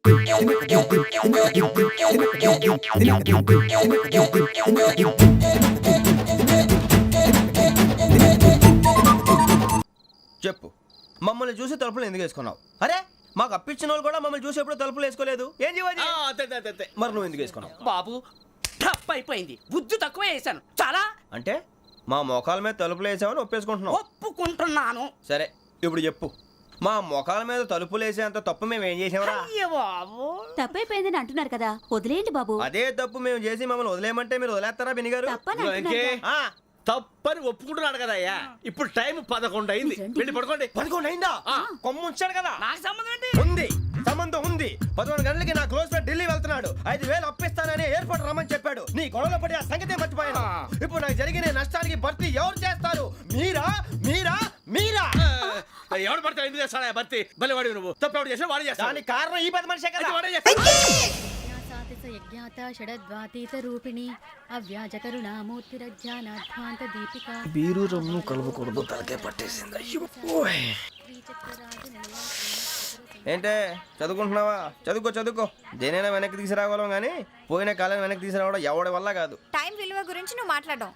చెప్పు, మమ్మల్ని చూసి తలుపులు ఎందుకు వేసుకున్నావు? అరే మాకు అప్పించిన వాళ్ళు కూడా మమ్మల్ని చూసి ఎప్పుడు తలుపులు వేసుకోలేదు. ఏం చేయాలి? మరి నువ్వు ఎందుకు వేసుకున్నావు? బాబు టప్ అయిపోయింది, బుద్ధి తక్కువ వేసాను చాలా. అంటే మా మోకాల మీద తలుపులు వేసామని ఒప్పేసుకుంటున్నావు? ఒప్పుకుంటున్నాను. సరే ఇప్పుడు చెప్పు, మా మొఖాల మీద తలుపులు వేసేంత తప్పు మేము ఏం చేసామరా? అయ్యో బాబు, తప్పైపోయిందని అంటున్నారు కదా, వదిలేయండి బాబు. అదే తప్పు మేము చేసి మమ్మల్ని వదిలేయమంటే మీరు వదిలేస్తారా బినిగారు? తప్పని అంటున్నారు కదా. తప్పని ఒప్పుకుంటున్నాడు కదా అయ్యా. ఇప్పుడు టైం 11 అయింది, వెళ్ళి పడుకోండి. 11 అయిందా? కొమ్ము ఉంచాడు కదా. నాకు సంబంధం ఏంటి? ఉంది, సంబంధం ఉంది. 11 గంటలకి నా క్లోజ్ ఫ్రెండ్ ఢిల్లీ వెళ్తున్నాడు. 5,000 అప్పిస్తానని ఎయిర్పోర్ట్ రమ్మని చెప్పాడు. నీ గొడవలో పడి ఆ సంగతే మర్చిపోయాను. ఇప్పుడు నాకు జరిగిన నష్టానికి భర్తీ ఎవరు చేస్తారు? మీరా మీరా మీరా? ఎవడు పడితే ఎందుకు చేస్తాడా భర్తీ? భలే వాడి నువ్వు. తప్పు ఎవడు చేసినా వాడు చేస్తాడు. దానికి కారణం ఈ 10 మనిషే కదా. వాడే చేస్తాడు. యజ్ఞాత షడద్వాతీత రూపిణి అవ్యాజ కరుణామూర్తిరజ్ఞానాధ్వాంత దీపిక బీరు రమ్ము కలుపుకూడదు, తలకే పట్టేసింది. ఏంటే చదువుకుంటున్నావా? చదువుకో చదువుకో. దేనైనా వెనక్కి తీసుకురావాలం కానీ పోయిన కాలం వెనక్కి తీసుకురావడం ఎవడి వల్ల కాదు. టైం విలువ గురించి నువ్వు మాట్లాడడం.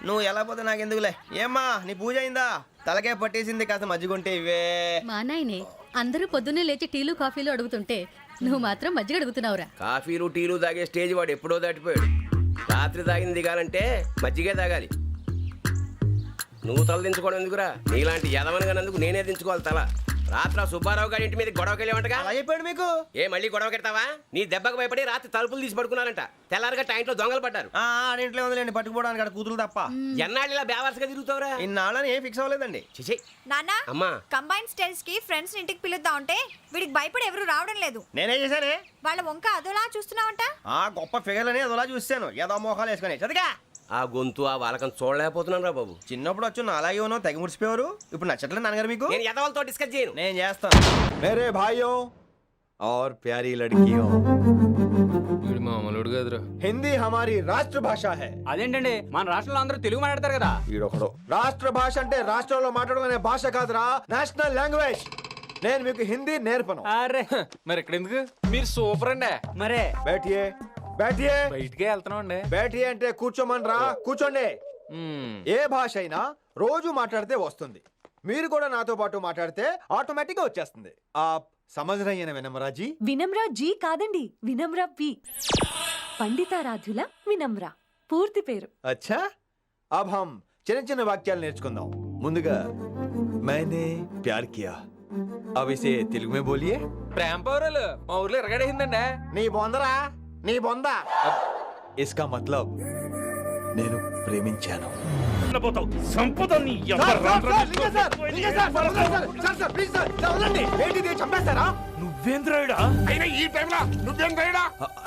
నువ్వు ఎలా పోతే నాకు ఎందుకులే. ఏమ్మా నీ పూజ అయిందా? తలకే పట్టేసింది, కాస్త మజ్జిగుంటే ఇవే. మా నాయనే అందరూ పొద్దున్నే లేచి టీలు కాఫీలు అడుగుతుంటే నువ్వు మాత్రం మజ్జిగ అడుగుతున్నావురా. కాఫీలు టీలు తాగే స్టేజ్ వాడు ఎప్పుడో దాటిపోయాడు. రాత్రి తాగింది దిగాలంటే మజ్జిగే తాగాలి. నువ్వు తల దించుకోవడం ఎందుకురా? నీలాంటి యదవనగానందుకు నేనే దించుకోవాలి తల. రాత్రి సుబ్బారావు గారి ఇంటి మీద గొడవకి వెళ్ళేవంటగా. అలా చెప్పాడు మీకు? ఏ మళ్ళీ గొడవ కెడతావా? నీ దెబ్బకు భయపడి రాత్రి తలుపులు తీసి పడుకున్నారంట. తెల్లారగా టైంట్లో దొంగలు పడ్డారు. ఆడింట్లో ఉందిలేండి, పట్టుకుపోవడానికి అక్కడ కూతురు తప్ప. ఎన్నాళ్ళు ఇలా బేవర్స్గా తిరుగుతావురా? ఇన్నాళ్ళని ఏం ఫిక్స్ అవ్వలేదండి. చిచి నాన్న, అమ్మా, కంబైన్ స్టైల్స్ కి ఫ్రెండ్స్ ఇంటికి పిలుద్దాం అంటే వీడికి భయపడి ఎవరు రావడం లేదు. నేనే చేశానే. వాళ్ళ వంక అదోలా చూస్తున్నావంట. గొప్ప ఫిగర్ అని అదోలా చూస్తాను. ఏదో మోహాలు వేసుకొని చదిగా. ఆ గొంతు ఆ వాలకం చూడలేకపోతున్నాను రా బాబు. చిన్నప్పుడు వచ్చి నా అలాగే ఉన్నావు, తెగ ముడిచిపోయారు. ఇప్పుడు నచ్చట్లేదు నాన్నగారు మీకు? నేను యదవలతో డిస్కస్ చేయను. నేను చేస్తాను. मेरे भाइयों और प्यारी लड़कियों, हिंदी हमारी రాష్ట్రభాష है. అదేంటండి మన రాష్ట్రంలో అందరూ తెలుగు మాట్లాడతారు కదా. రాష్ట్ర భాష అంటే రాష్ట్రంలో మాట్లాడుకునే భాష కాదురా, నేషనల్ లాంగ్వేజ్. నేను మీకు హిందీ నేర్పను. అరే మరి ఇక్కడ ఎందుకు? మీరు సూపర్ అండి. మరే बैठिए बैठिए బయటికే వెళ్తున్నాం అండి. बैठिए అంటే కూర్చోమనరా, కూర్చోండి. ఏ భాష అయినా రోజు మాట్లాడితే వస్తుంది. మీరు కూడా నాతో పాటు మాట్లాడితే ఆటోమేటిక్ గా వచ్చేస్తుంది. आप समझ रही हैं ना विनम्रा जी? వినమ్రా జీ కాదండి, వినమ్రా పి. పండితారాధ్యుల వినమ్రా పూర్తి పేరు. अच्छा अब हम చిన్న చిన్న వాక్యాలు నేర్చుకుందాం. ముందుగా मैंने प्यार किया. अब इसे తెలుగు में बोलिए. ప్రేమ పౌరులు మా ఊర్లో ఎరగడేసిందండి. నీ బొందరా, నీ బొంద. इसका मतलब నేను ప్రేమించాను.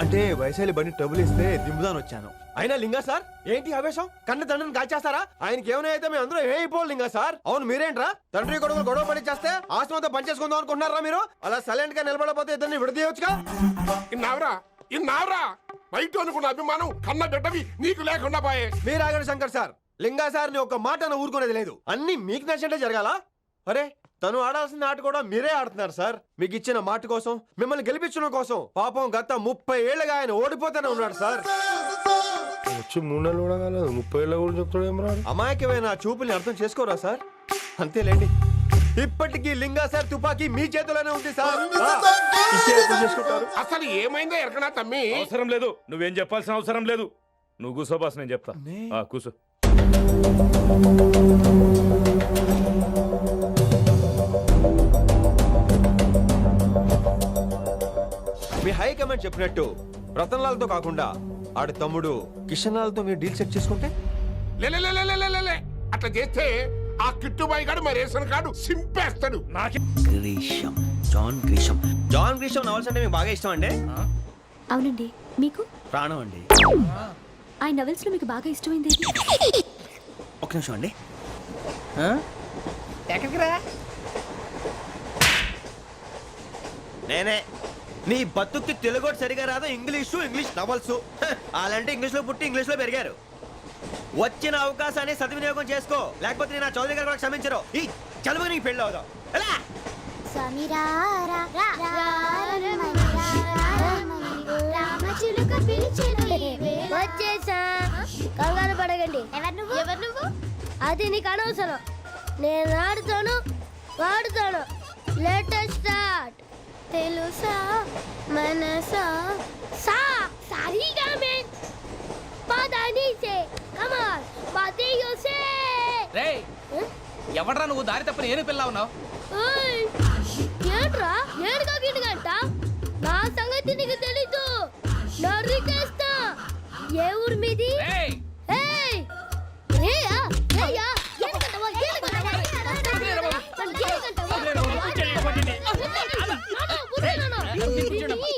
అంటే వైశాలి బండి ట్రబుల్ ఇస్తే దింపుదాని వచ్చాను. అయినా లింగా సార్ ఏంటి ఆవేశం? కన్న తండ్రిని కాల్చేస్తారా? ఆయనకి ఏమైనా అయితే మేము అందరూ ఏమైపోవాలి లింగా సార్. అవును మీరేంట్రా తండ్రి కొడుకులు గొడవ పడి చేస్తే ఆస్తితో పనిచేసుకుందాం అనుకుంటున్నారా మీరు? అలా సైలెంట్ గా నిలబడపోతే ఇద్దరిని విడదీయొచ్చుగా. ఇన్నావురా బయట అనుకున్న అభిమానం కన్న బిడ్డవి నీకు లేకుండా పోయే. మీరు ఆగండి శంకర్ సార్. లింగా సార్ ని ఒక మాట ఊరుకునేది లేదు. అన్ని మీకు నచ్చినట్టే జరగాల. అరే తను ఆడాల్సిన ఆట కూడా మీరే ఆడుతున్నారు సార్. మీకు ఇచ్చిన మాట కోసం, మిమ్మల్ని గెలిపించడం కోసం పాపం గత 30 ఏళ్లుగా ఆయన ఓడిపోతూనే ఉన్నాడు సార్. వచ్చి 3 నెలలు కూడా కాలేదు, 30 ఏళ్ళ కూడా చెప్తాడు. అమాయకమైన చూపుల్ని అర్థం చేసుకోరా సార్? అంతేలేండి. ఇప్పటికీ లింగా సార్ తుపాకీ మీ చేతిలోనే ఉంది సార్. అసలు ఏమైందో ఎరకనా తమ్మి? అవసరం లేదు, నువ్వేం చెప్పాల్సిన అవసరం లేదు. నువ్వు కూసో బాస్, నేను చెప్తా. కూసో. మీ హైకమాండ్ చెప్పినట్టు రతన్ లాల్ తో కాకుండా ఆడి తమ్ముడు కిషన్ లాల్ తో మీరు డీల్ సెట్ చేసుకుంటే? లే అట్లా చేస్తే ఆ కిట్టుబాయి గాడు మరి రేషన్ కార్డు సింపేస్తాడు. Grisham, John Grisham. John Grisham novels అంటే మీకు బాగా ఇష్టం అండి? అవునండి. మీకు? ప్రాణం అండి. ఆ నవెల్స్ లో మీకు బాగా ఇష్టమైంది? ఒక నిమిషం అండి. ఎక్కడికి రా? నేనే. నీ బతుక్కి తెలుగు సరిగా రాదు, ఇంగ్లీష్ నవల్స్. అలాంటి ఇంగ్లీష్ లో పుట్టి ఇంగ్లీష్ లో పెరిగారు. వచ్చిన అవకాశాన్ని సద్వినియోగం చేసుకో, లేకపోతే నేను నా చౌదరి గారు కూడా క్షమించరు. ఈ చదువు నీకు పెళ్ళి అవుదాం. ఆగండి. ఎవరు నువ్వు? అది నీకు అనవసరం. నేను ఆడుతాను, వాడుతాను. Let start. తెలుసా మనసా సా సారీగా మెన్ పదని సే కమాన్ బాతియో సే. రేయ్ ఎవడ్రా నువ్వు దారి తప్పని ఏను పిల్ల ఉన్నావు? ఓయ్ ఏంట్రా ఏడుగా గిడుగంట? నా సంగతి నీకు తెలీదు. నరికేస్తా. ఏ ఊరు మీది? రేయ్ ఏయ్ రేయా రేయా ఏడుగంటవా ఏడుగంటవా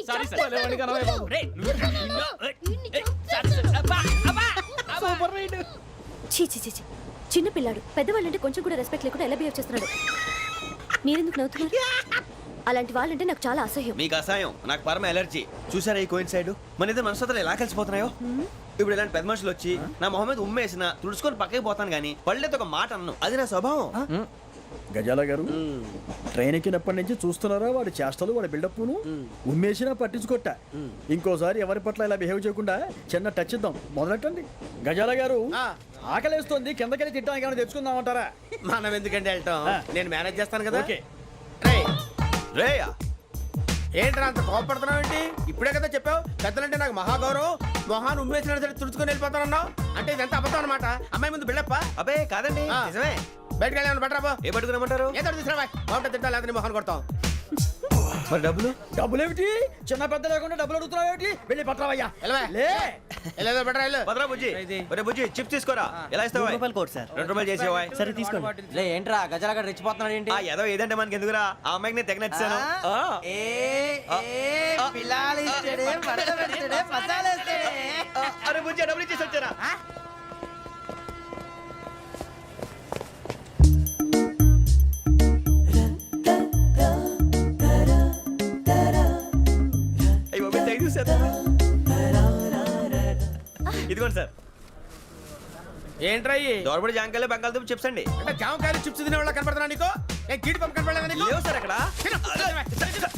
సారీ సార్. రేయ్ సూపర్ రైడ్. చీ చీ చీ చీ. చిన్న పిల్లాడు పెద్దవాళ్ళంటే కొంచెం కూడా రెస్పెక్ట్ లేకుండా ఎలా బిహేవ్ చేస్తున్నాడు. మీరెందుకు నవ్వుతున్నారు? అలాంటి వాళ్ళంటే నాకు చాలా అసహ్యం. మీకు అసహాయం, నాకు పరమ ఎలర్జీ. చూసారా ఈ కోయిన్ సైడ్ మన ఇద్దరు మనసుతో ఎలా కలిసిపోతున్నాయో. ఇప్పుడు ఇలాంటి పెద్ద మనుషులు వచ్చి నా మొహం మీద ఉమ్మేసిన తుడుచుకొని పక్కకి పోతాను కానీ పళ్ళేతో ఒక మాట అన్ను. అది నా స్వభావం. గజాల గారు ట్రైన్ ఎక్కినప్పటి నుంచి చూస్తున్నారా వాడి చేష్టలు, వాడి బిల్డప్ను. ఉమ్మేసినా పట్టించుకోట. ఇంకోసారి ఎవరి పట్ల ఇలా బిహేవ్ చేయకుండా చిన్న టచ్ ఇద్దాం. మొదలెట్టండి. గజాల గారు ఆకలేస్తోంది, కిందకెళ్ళి తిట్టడానికి ఏమైనా తెచ్చుకుందామంటారా? మనం ఎందుకంటే వెళ్తాం, నేను మేనేజ్ చేస్తాను కదా. ఓకే. రేయా ఏంట్రా అంత కోపడుతున్నావు ఏంటి? ఇప్పుడే కదా చెప్పావు పెద్దలంటే నాకు మహాగౌరవం, మొహాన్ని ఉమ్మేసిన సరే తుడుచుకొని వెళ్ళిపోతానన్నావు. అంటే ఇదంతా అబద్ధం అనమాట. అమ్మాయి ముందు బిల్డప్ప. అబే కాదండి, ఆ. నిజమే. బయటకు వెళ్ళాను బట్రాబో. ఏ పట్టుకురమ్మంటారు? ఏదో తీసుకురా బాగుంటే తింటా, లేదని మొహాన్ని కొడతాం. మరి డబ్బులు? డబ్బులేమిటి? చిన్న పెద్ద లేకుండా డబ్బులు అడుగుతున్నావు ఏమిటి? వెళ్ళి పట్టరావయ్యా. వెళ్ళవా? లే వెళ్ళేదో బట్రా వెళ్ళు. భద్రా బుజ్జి, ఒరే బుజ్జి చిప్స్ తీసుకోరా. ఎలా ఇస్తావా? ₹2 చేసేవా? సరే తీసుకోండి. ఏంట్రా గజలగా రెచ్చిపోతున్నాడు ఏంటి? ఆ ఏదో ఏదంటే మనకి ఎందుకురా, ఆ అమ్మాయికి నేను తెగ నచ్చాను. అరే బుజ్జి డబ్బులు ఇచ్చేసి వచ్చారా? అయ్యో తెగ చూసేస్తా. ఇదిగోండి సార్. ఏంట్రా ఇయి? దోరబడి జాంకాయలు బంగాళదుంప చిప్స్ అండి. అంటే జామకాయలు చిప్స్ తినే వాళ్ళ కనపడుతున్నా నీకు? ఏ గీడి పంపు కనపడలేదా నీకు? లేవు సార్ అక్కడ. తిను, తిను, తిను.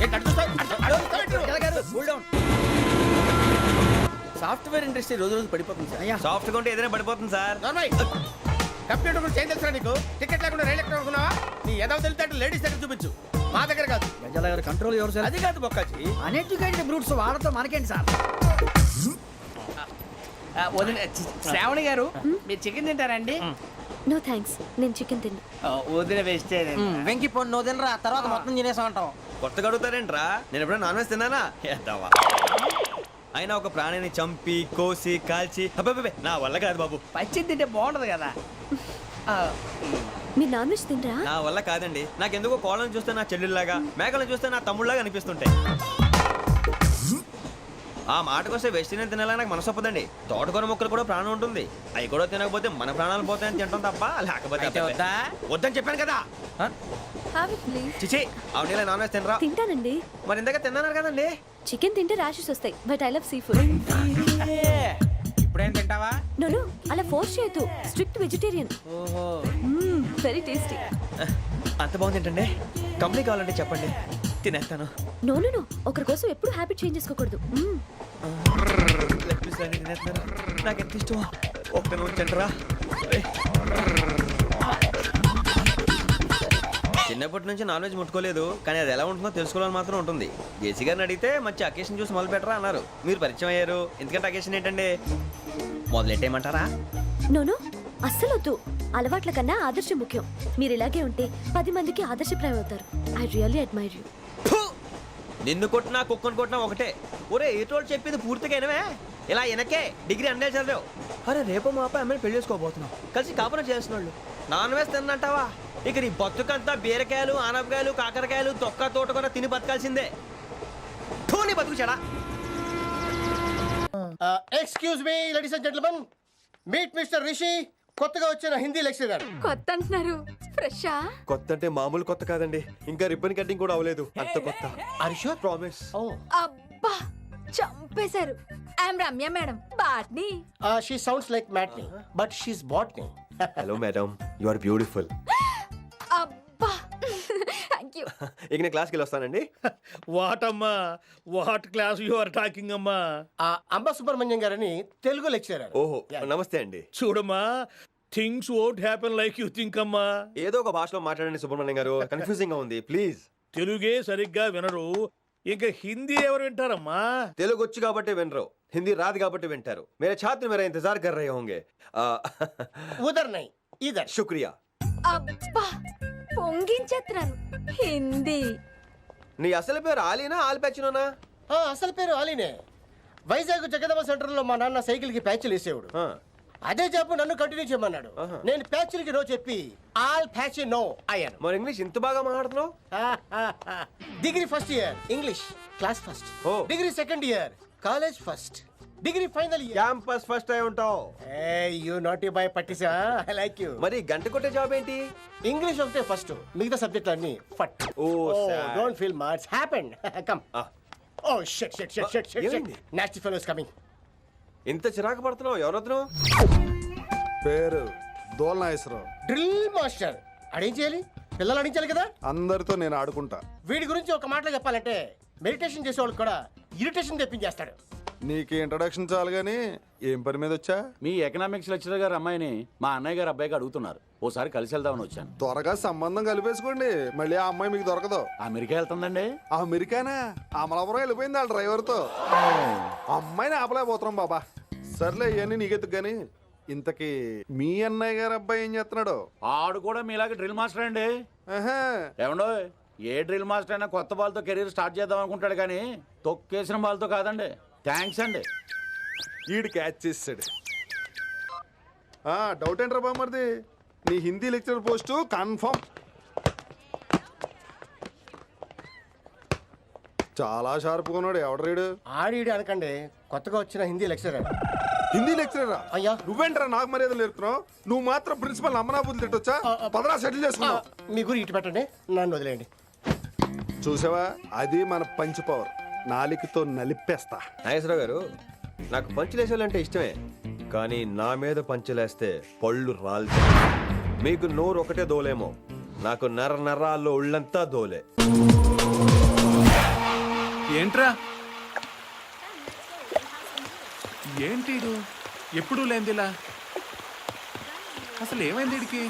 ఏంటి అటు చూస్తావు? గజాల గారు కూల్ డౌన్. సాఫ్ట్వేర్ ఇండస్ట్రీ రోజు రోజు పడిపోతుంది సార్. సాఫ్ట్ గా ఉంటే ఏదైనా పడిపోతుంది సార్. నార్మల్ కంప్యూటర్ గురించి ఏం తెలుసా నీకు? టికెట్ లేకుండా రైలు ఎక్కడ అనుకున్నావా? నీ ఏదో తెలితే లేడీస్ దగ్గర చూపించు, మా దగ్గర కాదు. గజాల గారు కంట్రోల్ ఎవరు సార్? అది కాదు బొక్కాజీ. అన్ఎడ్యుకేటెడ్ బ్రూట్స్ వాడతాం మనకేంటి సార్? శ్రావణి గారు మీరు చికెన్ తింటారండి? నో థ్యాంక్స్, నేను చికెన్ తిన్నా. వదిన వేస్తే వెంకి పొన్ను నువ్వు తినరా, తర్వాత మొత్తం తినేసా ఉంటాం. కొత్తగా అడుగుతారేంట్రా? నేను ఎప్పుడైనా నాన్ వెజ్ తిన్నానా? ఎద్దావా. అయినా ఒక ప్రాణిని చంపి కోసి కాల్చి అబ్బబ్బబ్బే, నా వల్ల కాదు బాబు. పచ్చి తింటే బాగుంటది కదా. మీరు నాన్ వెజ్ తినరా? నా వల్ల కాదండి. నాకెందుకో కోళ్ళని చూస్తే నా చెల్లెల్లాగా, మేకలను చూస్తే నా తమ్ముళ్ళలాగా అనిపిస్తుంటాయి. ఆ మాటకొస్తే వెస్టిరియన్ తినాలని నాకు మనసు ఒప్పదండి. తోటకూర మొక్కలు కూడా ప్రాణం ఉంటుంది. అవి కూడా తినకపోతే మన ప్రాణాలు పోతాయని తింటాం తప్ప లేకపోతే వద్దా? వద్దని చెప్పాను కదా. Have it please. చిచి అవునీ నాన్ వెజ్ తినరా? తింటానండి. మరి ఇందాక తిన్నాను కదండి. చికెన్ తింటే ర్యాషెస్ వస్తాయి, but I love sea food. ఇప్పుడేం తింటావా? నో అలా ఫోర్స్ చేయొద్దు. Strict vegetarian. ఓహో వెరీ టేస్టీ. అంత బాగుంది ఏంటండి? కంపెనీ కావాలంటే చెప్పండి, తినేస్తాను. నో నో నో, ఒకరి కోసం ఎప్పుడు హ్యాబిట్ చేంజ్ చేసుకోకూడదు. లెగ్ పీస్ అన్ని తినేస్తున్నారు. నాకు ఎంత ఇష్టమో. ఒక్క నోట్ తింటరా. చిన్నప్పటి నుంచి నాన్ వెజ్ ముట్టుకోలేదు, కానీ అది ఎలా ఉంటుందో తెలుసుకోవాలని మాత్రం ఉంటుంది. జేసీ గారిని అడిగితే మంచి అకేషన్ చూసి మొదలు పెట్టరా అన్నారు. మీరు పరిచయం అయ్యారు, ఎందుకంటే అకేషన్ ఏంటండి? మొదలెట్టేయమంటారా? నో నో, అస్సలు వద్దు. అలవాట్ల కన్నా ఆదర్శం ముఖ్యం. మీరు ఇలాగే ఉంటే 10 మందికి ఆదర్శప్రాయం అవుతారు. I really admire you. నిన్ను కొట్టినా కుక్కను కొట్టినా ఒకటే. ఒరే ఏటోళ్ళు చెప్పింది పూర్తిగా వినవే. ఇలా వెనకే డిగ్రీ అన్నే చదివావు. అరే రేపు మా అబ్బాయి అమ్మాయిని పెళ్లి చేసుకోబోతున్నావు, కలిసి కాపురం చేసిన వాళ్ళు నాన్ వెజ్ తిన్నంటావా? ఇక నీ బతుకంతా బీరకాయలు, ఆనపకాయలు, కాకరకాయలు, తొక్క తోట కూడా తిని బతకాల్సిందే. నీ బతుకు చెడా. Excuse me ladies and gentlemen, meet mister Rishi, కొత్తగా వచ్చిన హిందీ లెక్చరర్. కొత్త అంటున్నారు, ఫ్రెషా? కొత్త అంటే మామూలు కొత్త కాదండి, ఇంకా రిబ్బన్ కటింగ్ కూడా అవ్వలేదు, అంత కొత్త. Are you sure? ప్రామిస్. అబ్బా చంపేశారు. I'm Ramya madam, botany. She sounds like matinee, but she's botany. Hello madam, you are beautiful. అబ్బా థ్యాంక్ యూ. ఇక నేను క్లాస్కి వెళ్ళి వస్తానండి. వాట్ అమ్మా, what class you are talking అమ్మా? అంబ సుబ్రహ్మణ్యం గారని తెలుగు లెక్చరర్. ఓహో నమస్తే అండి. చూడమ్మా, things won't happen like you think అమ్మా. ఏదో ఒక భాషలో మాట్లాడండి సుబ్రహ్మణ్యం గారు, కన్ఫ్యూజింగ్ గా ఉంది ప్లీజ్. తెలుగే సరిగ్గా వినరు, ఇంకా హిందీ ఎవరు వింటారమ్మా? తెలుగు వచ్చు కాబట్టి వినరు, హిందీ రాదు కాబట్టి వింటారు. मेरे छात्र मेरा इंतजार कर रहे होंगे. ఉదర్ నై ఇదర్. शुक्रिया. అబ్బా పొంగించేస్తున్నాను హిందీ. నీ అసలు పేరు ఆలీనా ఆల్పచ్చినోనా? అసలు పేరు అలీనే. వైజాగ్ జగదమ్మ సెంటర్ లో మా నాన్న సైకిల్ కి ప్యాచ్లు వేసేవాడు. అదే జాబ్ నన్ను కంటిన్యూ చేయమన్నాడు. నేను ప్యాచ్లకి నో చెప్పి ఆల్ ప్యాచ్ నో అయ్యాను. మరి ఇంగ్లీష్ ఇంత బాగా మాట్లాడుతున్నావు? Degree first year English class first. Oh. Degree second year college first. Degree final year campus first అయి ఉంటావు. యూ నాటీ బాయ్ పట్టిసా. I like you. మరి గంట కొట్టే జాబ్ ఏంటి? ఇంగ్లీష్ ఒకటే ఫస్ట్, మిగతా సబ్జెక్ట్ అన్ని ఫట్. sad. Don't feel much happen. Come. Oh shit shit shit shit shit. ఏమైంది? Nasty fellows coming. ఇంత చిరాకు పడుతున్నావు, ఎవరొద్దు? పేరు దోల్నాగేశ్వరరావు. Drill master. అడేం చేయాలి? పిల్లలు అడించాలి కదా. అందరితో నేను ఆడుకుంటా. వీడి గురించి ఒక మాటలో చెప్పాలంటే మెడిటేషన్ చేసేవాళ్ళు కూడా ఇరిటేషన్ తెప్పించేస్తాడు. నీకు ఇంట్రడక్షన్ చాలు గానీ ఏం పని మీద వచ్చా? మీ ఎకనామిక్స్ లెక్చరర్ గారు అమ్మాయిని మా అన్నయ్య గారు అబ్బాయికి అడుగుతున్నారు. ఓసారి కలిసి వెళ్దామని వచ్చాను. త్వరగా సంబంధం కలిపేసుకోండి, మళ్ళీ ఆ అమ్మాయి మీకు దొరకదు. అమెరికా వెళ్తుందండి. అమెరికానా? అమలాపురం వెళ్ళిపోయింది వాళ్ళ డ్రైవర్తో. అమ్మాయిని ఆపలేకపోతున్నాం బాబా. సర్లే ఇవన్నీ నీకెత్తుకు గానీ ఇంతకీ మీ అన్నయ్య గారు అబ్బాయి ఏం చేస్తున్నాడు? ఆడు కూడా మీలాగే డ్రిల్ మాస్టర్ అండి. ఏమండో, ఏ డ్రిల్ మాస్టర్ అయినా కొత్త బాల్తో కెరీర్ స్టార్ట్ చేద్దాం అనుకుంటాడు కానీ తొక్కేసిన బాల్తో కాదండి. థ్యాంక్స్ అండి. ఈడు క్యాచ్ చేసాడు. డౌట్ ఏంట్రా బామ్మర్ది, నీ హిందీ లెక్చరర్ పోస్టు కన్ఫర్మ్. చాలా షార్ప్గా ఉన్నాడు. ఎవడరీడు? ఆడిడు అనకండి, కొత్తగా వచ్చిన హిందీ లెక్చరర్. హిందీ లెక్చరరా? అయ్యా నువ్వేంట్రా నాకు మర్యాదలు నేర్పుతున్నావు? నువ్వు మాత్రం ప్రిన్సిపల్ అమ్మనాబుద్ధి తిట్టొచ్చా? పదరా సెటిల్ చేసుకున్నావు. మీ గురి ఇటు పెట్టండి, నన్ను వదిలేయండి. చూసావా, అది మన పంచ్ పవర్. నాలికతో నలిపేస్తా. నాగేశ్వరరావు గారు, నాకు పంచులేసాలంటే ఇష్టమే, కానీ నా మీద పంచులేస్తే పళ్ళు రాలుతాయి. మీకు నోరు ఒకటే దోలేమో, నాకు నరాల్లో ఉళ్ళంతా దోలే. ఏంట్రా ఏంటి ఎప్పుడు లేనిదిలా? అసలు ఏమైంది వీడికి?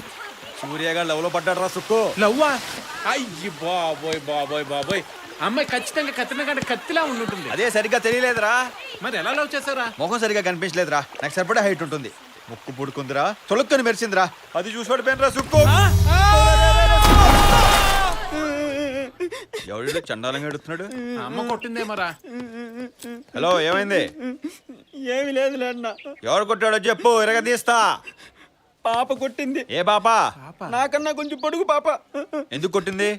సూర్యగా లవ్ లో పడ్డాడు రా సుక్కు. లవ్వా? అయ్యి బాబోయ్ బాబోయ్ బాబోయ్. అమ్మాయి ఖచ్చితంగా కత్తిన కంటే కత్తిలా ఉండుంటుంది. అదే సరిగ్గా తెలియలేదురా. మరి ఎలా లవ్ చేశారా? మొహం సరిగ్గా కనిపించలేదురా. నాకు సరిపడా హైట్ ఉంటుంది. ముక్కు పుడుకుందిరా, తొలుక్కొని మెరిసిందిరా. అది చూసి పోయినరా సుక్కు. ఎవడు చండాలంగా ఎడుతున్నాడు? అమ్మ కొట్టిందేమరా? హలో, ఏమైంది? ఏమి లేదు అన్న. ఎవరు కొట్టాడో చెప్పు, ఇరగదీస్తా. పాప కొట్టింది. ఏ పాప? నాకన్నా కొంచెం పొడుగు పాప. ఎందుకు కొట్టింది?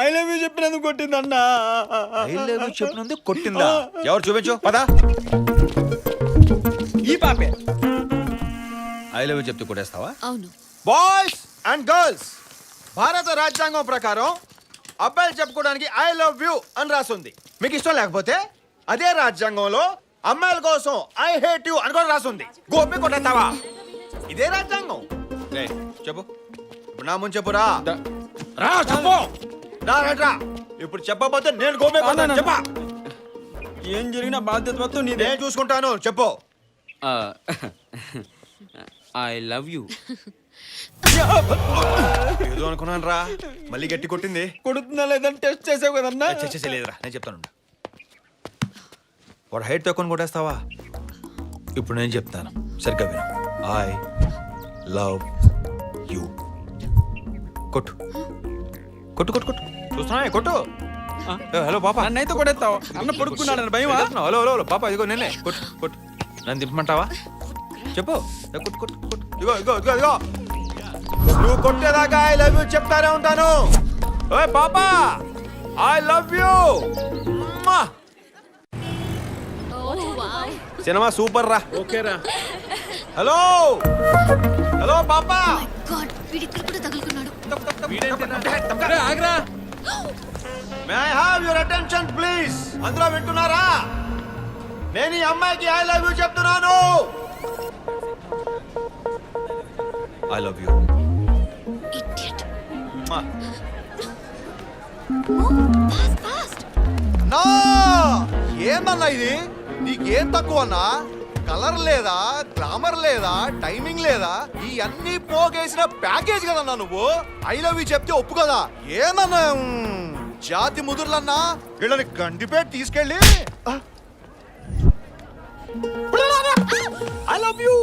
ఐ లవ్ యూ చెప్పినందుకు కొట్టింది అన్న. చెప్పినందుకు కొట్టిందా? ఎవరు చూపించు, పదా. ఈ పాపే. ఐ లవ్ యూ చెప్తూ కొట్టేస్తావా? అవును. బాయ్స్ అండ్ గర్ల్స్, భారత రాజ్యాంగం ప్రకారం అబ్బాయిలు చెప్పుకోవడానికి ఐ లవ్ యూ అని రాసుంది. మీకు ఇష్టం లేకపోతే అదే రాజ్యాంగంలో అమ్మాయిల కోసం ఐ హేట్ యూ అని కూడా రాసుంది. గోపి కొట్టేస్తావా? ఇదే రాజ్యాంగం. చెప్పు, ఇప్పుడు నా ముందు చెప్పురా. రా చెప్పు. రా. ఇప్పుడు చెప్పకపోతే నేను గోపి కొడతాను. చెప్పా. ఏం జరిగిన బాధ్యత మొత్తం నేను చూసుకుంటాను. చెప్పు. I love you. ఏదో అనుకున్నాను రా, మళ్ళీ గట్టి కొట్టింది. కొడుతున్నా లేదని టెస్ట్ చేసావు కదన్నా. లేదురా, నేను చెప్తాను. వాడు హైట్ తక్కువ కొట్టేస్తావా? ఇప్పుడు నేను చెప్తాను, సరిగ్గా విను. I love you. కొట్టు కొట్టు కొట్టు కొట్టు. చూస్తున్నా, కొట్టు. హలో పాప. నన్నైతే కొడేస్తావు. అన్న పడుకున్నాడు భయమా? హలో హలో పాప, ఇదిగో నేనే. కొట్టు కొట్టు. నన్ను దింపమంటావా? చెప్పు. కొట్టు కొట్టు కొట్టు. ఇదిగో ఇదిగో ఇదిగో ఇదిగో. నువ్వు కొట్టేదాకా ఐ లవ్ యూ చెప్తానే ఉంటాను. ఓయ్ పాప, I love you. Cinema super రా. ఓకే రా. హలో హలో పాప. గాడ్, వీడిక్కడ కూడా తగులుకున్నాడు. ఆగ్రా. May I have your attention please? అందరూ వింటున్నారా? నేను ఈ అమ్మాయికి ఐ లవ్ యూ చెప్తున్నాను. I love you. Idiot. నా ఏందన్నా ఇది నీకేం తక్కువ అన్నా కలర్ లేదా గ్లామర్ లేదా టైమింగ్ లేదా ఈ అన్ని పోగేసిన ప్యాకేజ్ కదన్నా నువ్వు ఐ లవ్ యూ చెప్తే ఒప్పు కదా ఏందన్నా జాతి ముదుర్లన్నా వీళ్ళని గండిపేట తీసుకెళ్ళి ఐ లవ్ యూ